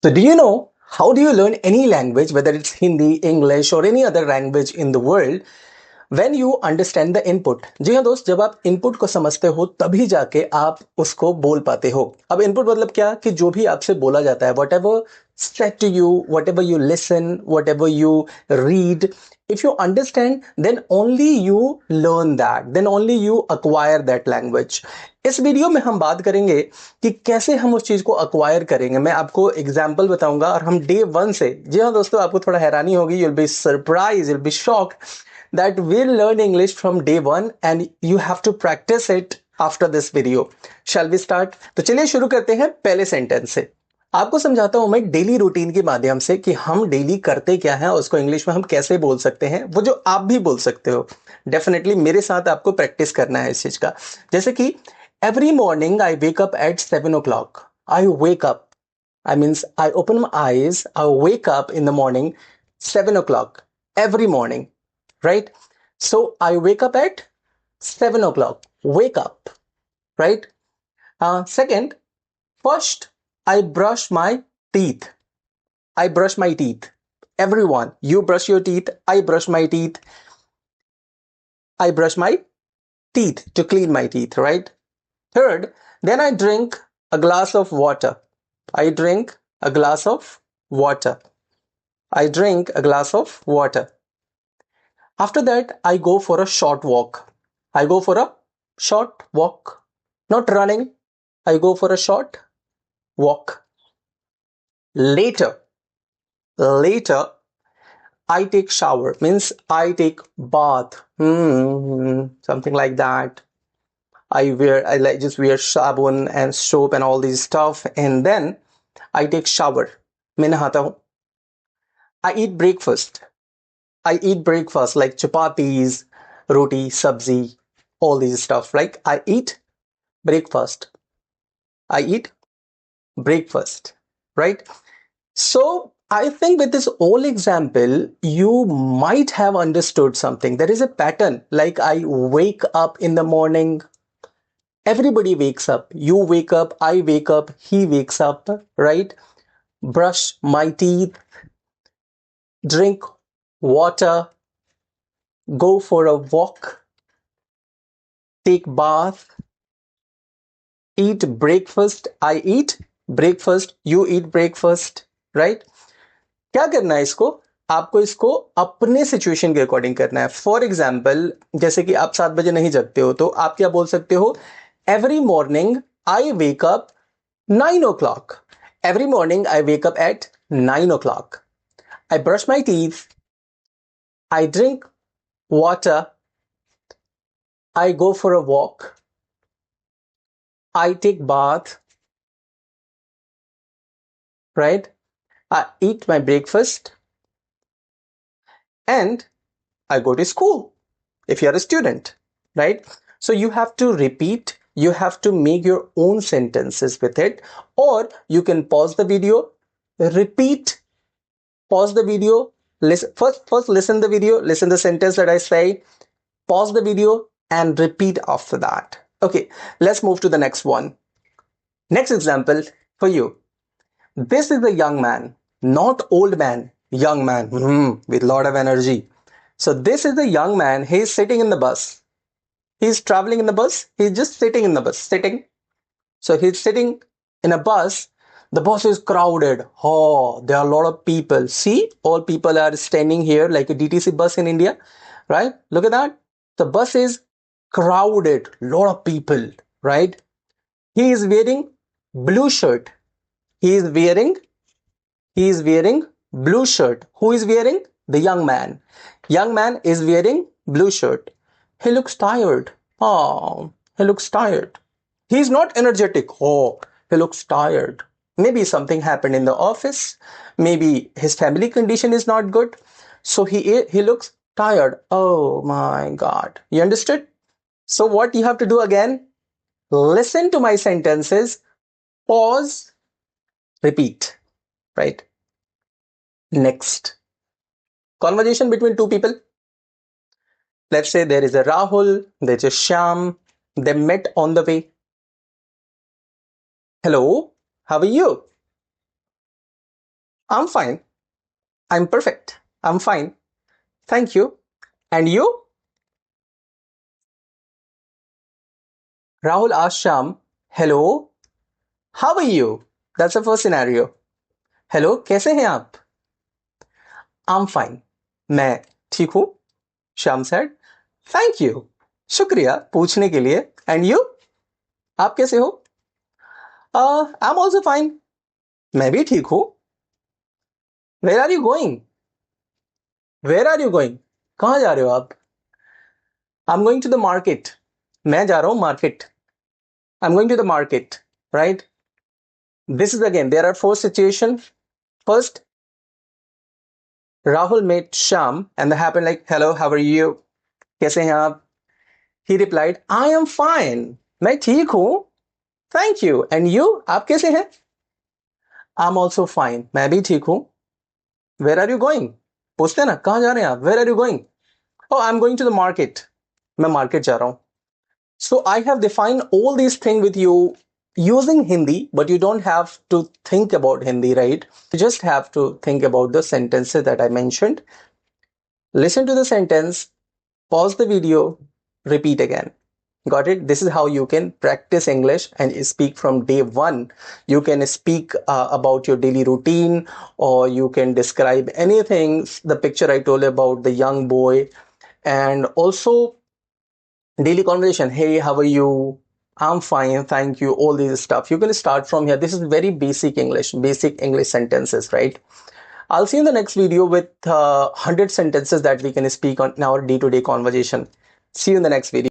So, do you know how do you learn any language, whether it's Hindi, English, or any other language in the world? When you understand the input. जी हाँ दोस्त, जब आप input को समझते हो तभी जाके आप उसको बोल पाते हो. अब इनपुट मतलब क्या कि जो भी आपसे बोला जाता है, what ever said to you, whatever you listen, whatever you read, if you understand, then only you learn that, then only you acquire that language. इस वीडियो में हम बात करेंगे कि कैसे हम उस चीज को अक्वायर करेंगे. मैं आपको एग्जाम्पल बताऊंगा और हम डे वन से, जी हाँ दोस्तों, आपको थोड़ा हैरानी होगी, you'll be surprised, you'll be shocked that we'll learn English from day one and you have to practice it after this video. Shall we start? तो चलिए शुरू करते हैं पहले सेंटेंस से. आपको समझाता हूं मैं डेली रूटीन के माध्यम से कि हम डेली करते क्या है, उसको इंग्लिश में हम कैसे बोल सकते हैं, वो जो आप भी बोल सकते हो. डेफिनेटली मेरे साथ आपको प्रैक्टिस करना है इस चीज का. जैसे कि every morning I wake up at 7 o'clock. I wake up. I means I open my eyes. I wake up in the morning 7 o'clock every morning. Right? So I wake up at 7 o'clock. Wake up. Right? Second, first, I brush my teeth. I brush my teeth. Everyone, you brush your teeth. I brush my teeth. I brush my teeth to clean my teeth. Right? Third, then I drink a glass of water. I drink a glass of water. I drink a glass of water. After that, I go for a short walk. I go for a short walk. Not running. I go for a short walk. Later, I take shower. Means I take bath. Something like that. I just wear sabun and soap and all these stuff. And then I take shower. मैं नहाता हूँ. I eat breakfast. I eat breakfast like chapatis, roti, sabzi, all these stuff. Like I eat breakfast. I eat breakfast, right? So I think with this whole example, you might have understood something. There is a pattern. Like I wake up in the morning. Everybody wakes up. You wake up, I wake up, he wakes up, right? Brush my teeth, drink water, go for a walk, take bath, eat breakfast. I eat breakfast, you eat breakfast, right? क्या करना है इसको? आपको इसको अपने situation के according करना है. फॉर एग्जाम्पल, जैसे कि आप 7 बजे नहीं जगते हो, तो आप क्या बोल सकते हो? Every morning I wake up 9 o'clock. Every morning I wake up at 9 o'clock. I brush my teeth. I drink water. I go for a walk. I take bath. Right? I eat my breakfast. And I go to school if you're a student. Right? So you have to repeat. You have to make your own sentences with it. Or you can pause the video, repeat, pause the video, listen, first listen the video, listen the sentence that I say, pause the video and repeat after that. Okay, let's move to the next one. Next example for you. This is a young man, not old man, young man with a lot of energy. So this is a young man. He's sitting in the bus. He's traveling in the bus. He's just sitting in the bus, sitting. So he's sitting in a bus. The bus is crowded. Oh, there are a lot of people. See, all people are standing here like a DTC bus in India, right? Look at that. The bus is crowded. Lot of people, right? He is wearing blue shirt. He is wearing blue shirt. Who is wearing? The young man. Young man is wearing blue shirt. He looks tired. Oh, he looks tired. He's not energetic. Oh, he looks tired. Maybe something happened in the office. Maybe his family condition is not good. So he looks tired. Oh my God. You understood? So what you have to do again? Listen to my sentences. Pause. Repeat. Right? Next. Conversation between two people. Let's say there is a Rahul, there's a Shyam. They met on the way. Hello, how are you? I'm fine. I'm perfect. I'm fine. Thank you. And you? Rahul asked Sham, hello, how are you? That's the first scenario. Hello, कैसे हैं आप? I'm fine. मैं ठीक हूँ. Sham said, thank you. शुक्रिया पूछने के लिए. And you? आप कैसे हो? I'm also fine. मैं भी ठीक हूँ. Where are you going? Where are you going? कहाँ जा रहे हो आप? I'm going to the market. मैं जा रहा हूँ market. I'm going to the market. Right? This is again, there are four situations. First, Rahul met Sham and they happened like, hello, how are you? कैसे हैं आप? He replied, I am fine. मैं ठीक हूँ. Thank you. And you? आप कैसे हैं? I'm also fine. मैं भी ठीक हूँ. Where are you going? पूछते हैं ना, कहाँ जा रहे हैं आप? Where are you going? Oh, I'm going to the market. मैं market जा रहा हूँ. So I have defined all these things with you using Hindi, but you don't have to think about Hindi, right? You just have to think about the sentences that I mentioned. Listen to the sentence, pause the video, repeat again. Got it? This is how you can practice English and speak from day one. You can speak about your daily routine, or you can describe anything. The picture I told you about the young boy, and also daily conversation. Hey, how are you? I'm fine, thank you. All these stuff. You can start from here. This is very basic English sentences, right? I'll see you in the next video with 100 sentences that we can speak on in our day-to-day conversation. See you in the next video.